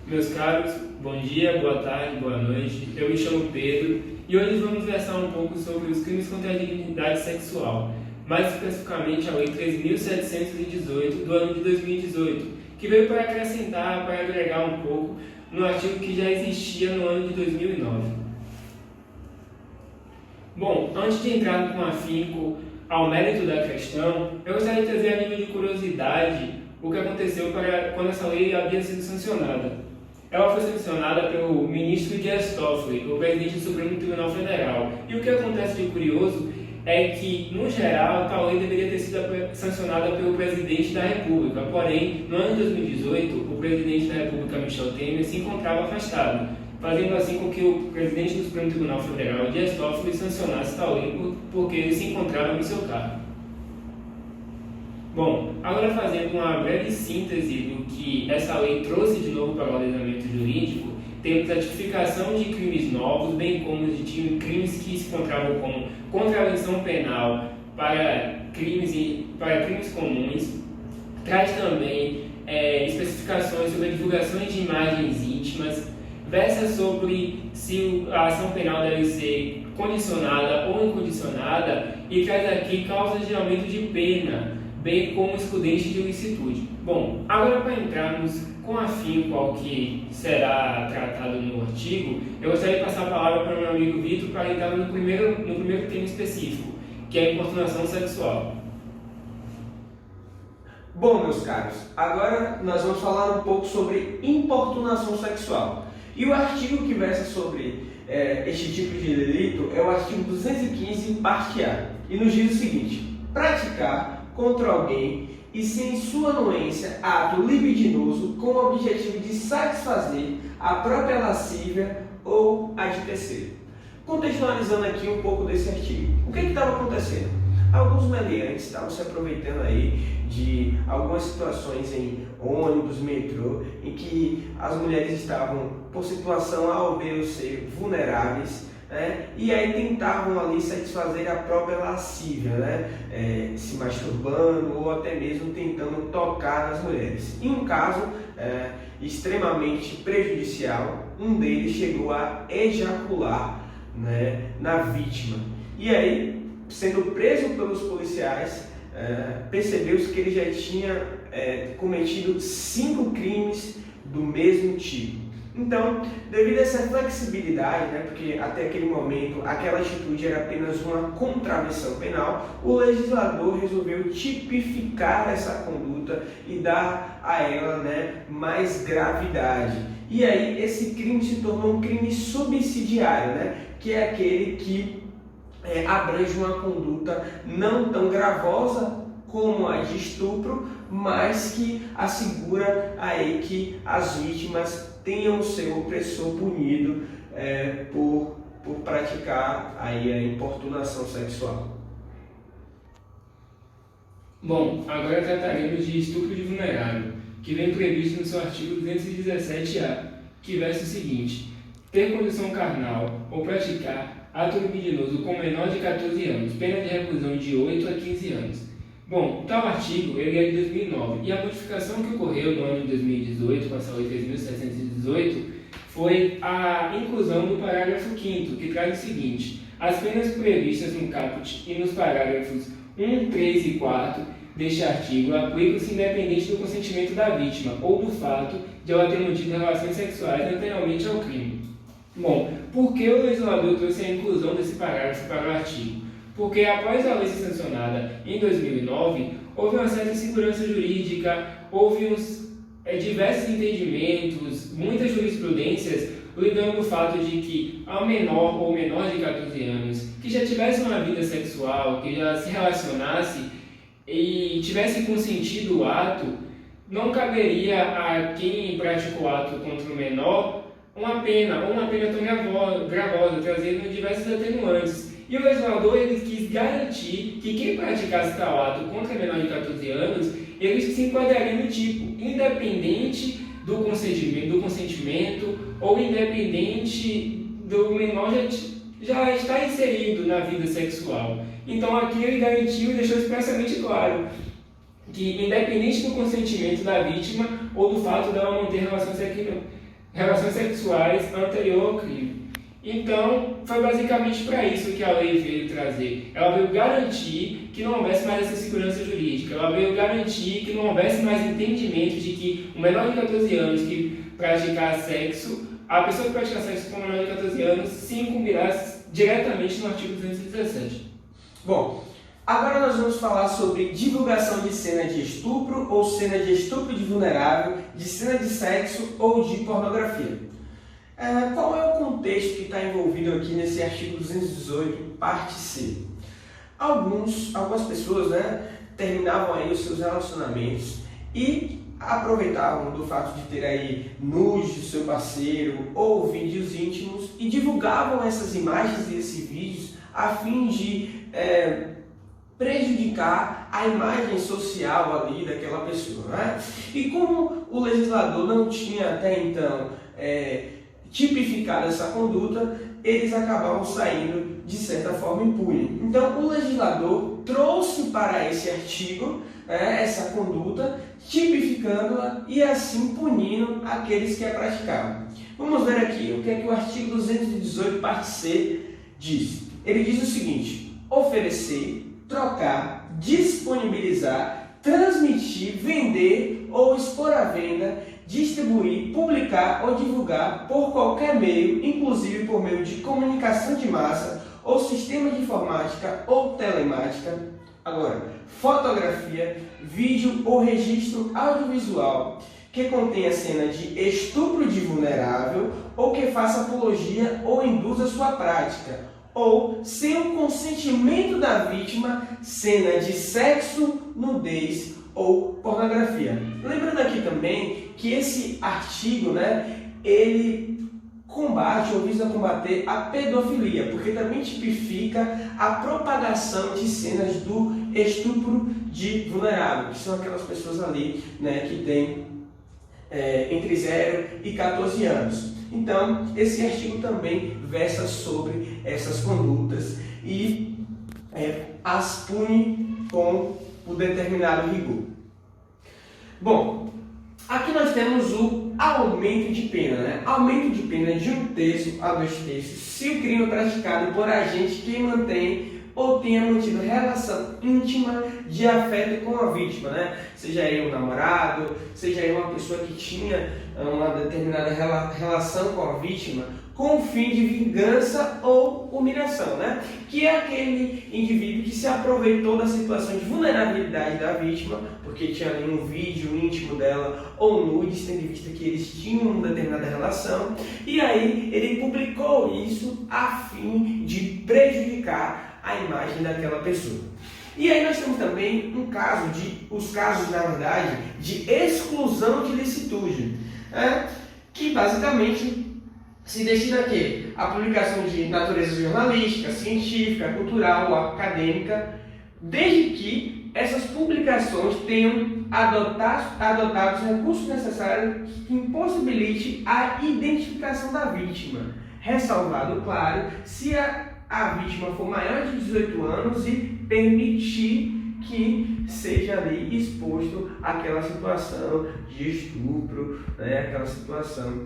Meus caros, bom dia, boa tarde, boa noite. Eu me chamo Pedro e hoje vamos versar um pouco sobre os crimes contra a dignidade sexual, mais especificamente a Lei 3.718 do ano de 2018, que veio para acrescentar, para agregar um pouco no artigo que já existia no ano de 2009. Bom, antes de entrar com afinco ao mérito da questão, eu gostaria de trazer a nível de curiosidade o que aconteceu quando essa lei havia sido sancionada. Ela foi sancionada pelo ministro Dias Toffoli, o presidente do Supremo Tribunal Federal. E o que acontece de curioso é que, no geral, tal lei deveria ter sido sancionada pelo presidente da República. Porém, no ano de 2018, o presidente da República, Michel Temer, se encontrava afastado, fazendo assim com que o presidente do Supremo Tribunal Federal, Dias Toffoli, sancionasse tal lei porque ele se encontrava no seu cargo. Bom, agora fazendo uma breve síntese do que essa lei trouxe de novo para o ordenamento jurídico, temos a tipificação de crimes novos, bem como de crimes que se encontravam como contravenção penal para crimes comuns, traz também especificações sobre a divulgação de imagens íntimas, versa sobre se a ação penal deve ser condicionada ou incondicionada e traz aqui causas de aumento de pena, bem como excludente de ilicitude. Bom, agora para entrarmos com afinco ao que será tratado no artigo, eu gostaria de passar a palavra para o meu amigo Vitor para entrar no primeiro tema específico, que é a importunação sexual. Bom, meus caros, agora nós vamos falar um pouco sobre importunação sexual. E o artigo que versa sobre este tipo de delito é o artigo 215, parte A, e nos diz o seguinte: praticar contra alguém e sem sua anuência ato libidinoso com o objetivo de satisfazer a própria lascívia ou a de terceiro. Contextualizando aqui um pouco desse artigo, o que estava acontecendo? Alguns meliantes estavam se aproveitando aí de algumas situações em ônibus, metrô, em que as mulheres estavam por situação A ou B ou C vulneráveis, e aí tentavam ali satisfazer a própria lascívia, se masturbando ou até mesmo tentando tocar nas mulheres. Em um caso extremamente prejudicial, um deles chegou a ejacular na vítima. E aí, sendo preso pelos policiais, percebeu-se que ele já tinha cometido 5 crimes do mesmo tipo. Então, devido a essa flexibilidade, porque até aquele momento aquela atitude era apenas uma contravenção penal, o legislador resolveu tipificar essa conduta e dar a ela mais gravidade. E aí esse crime se tornou um crime subsidiário, que é aquele que abrange uma conduta não tão gravosa como a de estupro, mas que assegura aí que as vítimas tenham o seu opressor punido por praticar aí a importunação sexual. Bom, agora trataremos de estupro de vulnerável, que vem previsto no seu artigo 217-A, que versa o seguinte: ter condição carnal ou praticar ato libidinoso com menor de 14 anos, pena de reclusão de 8 a 15 anos. Bom, tal artigo ele é de 2009 e a modificação que ocorreu no ano de 2018 com essa Lei 3.718 foi a inclusão do parágrafo 5º, que traz o seguinte: as penas previstas no caput e nos parágrafos 1, 3 e 4 deste artigo aplicam-se independente do consentimento da vítima ou do fato de ela ter mantido relações sexuais anteriormente ao crime. Bom, por que o legislador trouxe a inclusão desse parágrafo para o artigo? Porque após a lei ser sancionada em 2009, houve uma certa insegurança jurídica, houve diversos entendimentos, muitas jurisprudências ligando o fato de que ao menor ou menor de 14 anos que já tivesse uma vida sexual, que já se relacionasse e tivesse consentido o ato, não caberia a quem praticou o ato contra o menor uma pena tão gravosa, trazendo diversas atenuantes. E o legislador ele quis garantir que quem praticasse tal ato contra menor de 14 anos, eles se enquadrariam no tipo, independente do consentimento ou independente do menor já estar inserido na vida sexual. Então aqui ele garantiu e deixou expressamente claro que, independente do consentimento da vítima ou do fato dela manter relações relações sexuais anterior ao crime. Então, foi basicamente para isso que a lei veio trazer. Ela veio garantir que não houvesse mais essa segurança jurídica. Ela veio garantir que não houvesse mais entendimento de que o menor de 14 anos que praticar sexo, a pessoa que pratica sexo com o menor de 14 anos, se incumbirá diretamente no artigo 217. Bom, agora nós vamos falar sobre divulgação de cena de estupro ou cena de estupro de vulnerável, de cena de sexo ou de pornografia. Qual é o contexto que está envolvido aqui nesse artigo 218, parte C? Algumas pessoas, terminavam aí os seus relacionamentos e aproveitavam do fato de ter aí nudes do seu parceiro ou vídeos íntimos e divulgavam essas imagens e esses vídeos a fim de prejudicar a imagem social ali daquela pessoa, E como o legislador não tinha até então tipificado essa conduta, eles acabavam saindo de certa forma impune. Então o legislador trouxe para esse artigo essa conduta, tipificando-a e assim punindo aqueles que a praticavam. Vamos ver aqui o que é que o artigo 218, parte C diz. Ele diz o seguinte: oferecer, trocar, disponibilizar, transmitir, vender ou expor à venda, distribuir, publicar ou divulgar por qualquer meio, inclusive por meio de comunicação de massa ou sistema de informática ou telemática. Agora, fotografia, vídeo ou registro audiovisual que contenha cena de estupro de vulnerável ou que faça apologia ou induza sua prática, ou, sem o consentimento da vítima, cena de sexo, nudez ou pornografia. Lembrando aqui também que esse artigo, ele combate ou visa combater a pedofilia, porque também tipifica a propagação de cenas do estupro de vulnerável, que são aquelas pessoas ali, que têm entre 0 e 14 anos. Então, esse artigo também versa sobre essas condutas e as pune com o determinado rigor. Bom, aqui nós temos o aumento de pena, Aumento de pena de 1/3 a 2/3 se o crime é praticado por agente que mantém ou tenha mantido relação íntima de afeto com a vítima, Seja ele um namorado, seja ele uma pessoa que tinha uma determinada relação com a vítima com o fim de vingança ou humilhação, Que é aquele indivíduo que se aproveitou da situação de vulnerabilidade da vítima, porque tinha ali um vídeo íntimo dela ou nudes, tendo em vista que eles tinham uma determinada relação, e aí ele publicou isso a fim de prejudicar a imagem daquela pessoa. E aí nós temos também os casos, na verdade, de exclusão de licitude, que basicamente se destina a quê? A publicação de natureza jornalística, científica, cultural ou acadêmica, desde que essas publicações tenham adotado os recursos necessários que impossibilite a identificação da vítima, ressalvado, claro, se a vítima for maior de 18 anos e permitir que seja ali exposto àquela situação de estupro, aquela situação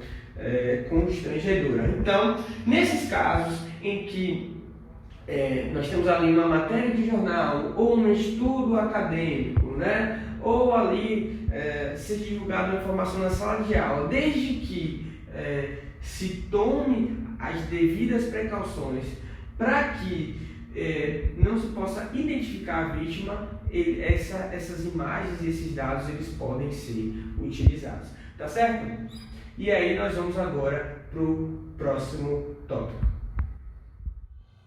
constrangedora. Então, nesses casos em que nós temos ali uma matéria de jornal ou um estudo acadêmico, ou ali ser divulgada uma informação na sala de aula, desde que se tome as devidas precauções para que não se possa identificar a vítima, essas imagens e esses dados eles podem ser utilizados. Tá certo? E aí nós vamos agora para o próximo tópico.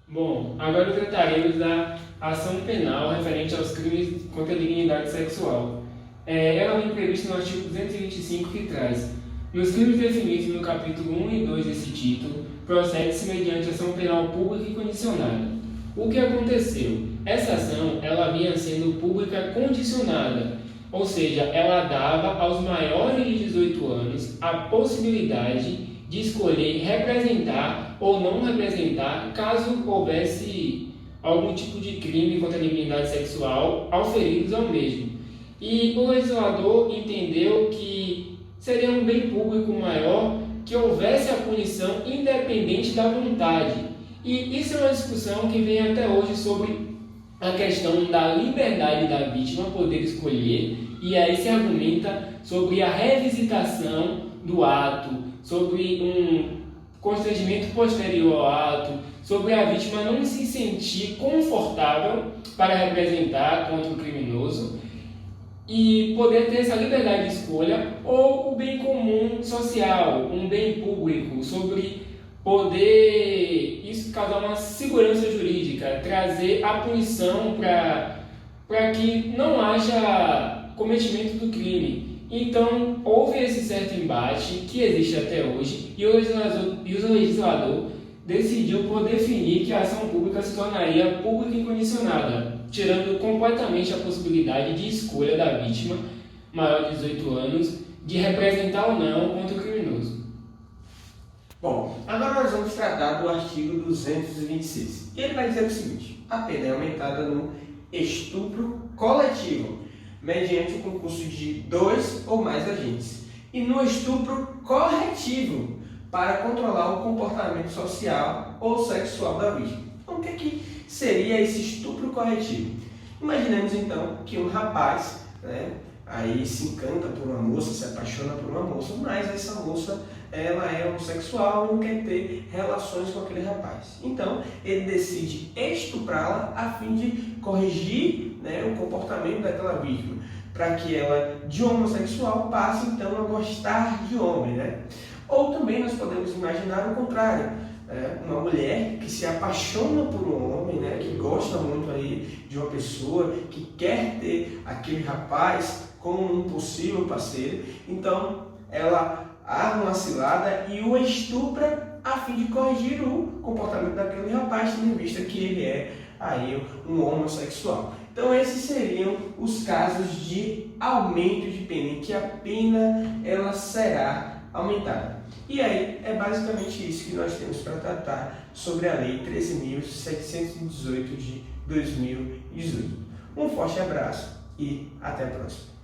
Bom, agora trataremos da ação penal referente aos crimes contra a dignidade sexual. Ela vem prevista no artigo 225, que traz: nos crimes definidos no capítulo 1 e 2 desse título, procede-se mediante ação penal pública e condicionada. O que aconteceu? Essa ação ela vinha sendo pública condicionada, ou seja, ela dava aos maiores de 18 anos a possibilidade de escolher representar ou não representar caso houvesse algum tipo de crime contra a dignidade sexual auferidos ao mesmo. E o legislador entendeu que seria um bem público maior que houvesse a punição independente da vontade. E isso é uma discussão que vem até hoje sobre a questão da liberdade da vítima poder escolher, e aí se argumenta sobre a revisitação do ato, sobre um constrangimento posterior ao ato, sobre a vítima não se sentir confortável para representar contra o criminoso e poder ter essa liberdade de escolha, ou o bem comum social, um bem público, sobre poder isso causar uma segurança jurídica, trazer a punição para que não haja cometimento do crime. Então, houve esse certo embate que existe até hoje, e o legislador decidiu por definir que a ação pública se tornaria pública incondicionada, tirando completamente a possibilidade de escolha da vítima maior de 18 anos de representar ou não contra o criminoso. Bom, agora nós vamos tratar do artigo 226. Ele vai dizer o seguinte: a pena é aumentada no estupro coletivo, mediante o concurso de 2 ou mais agentes, e no estupro corretivo, para controlar o comportamento social ou sexual da vítima. Então, o que seria esse estupro corretivo? Imaginemos então que um rapaz, aí se encanta por uma moça, se apaixona por uma moça, mas essa moça ela é homossexual e não quer ter relações com aquele rapaz. Então, ele decide estuprá-la a fim de corrigir o comportamento daquela vítima, para que ela, de homossexual, passe então a gostar de homem, Ou também nós podemos imaginar o contrário, uma mulher que se apaixona por um homem, que gosta muito aí de uma pessoa, que quer ter aquele rapaz como um possível parceiro, então ela arma uma cilada e o estupra a fim de corrigir o comportamento daquele rapaz, tendo em vista que ele é aí um homossexual. Então esses seriam os casos de aumento de pena, em que a pena ela será aumentada. E aí é basicamente isso que nós temos para tratar sobre a Lei 13.718 de 2018. Um forte abraço e até a próxima.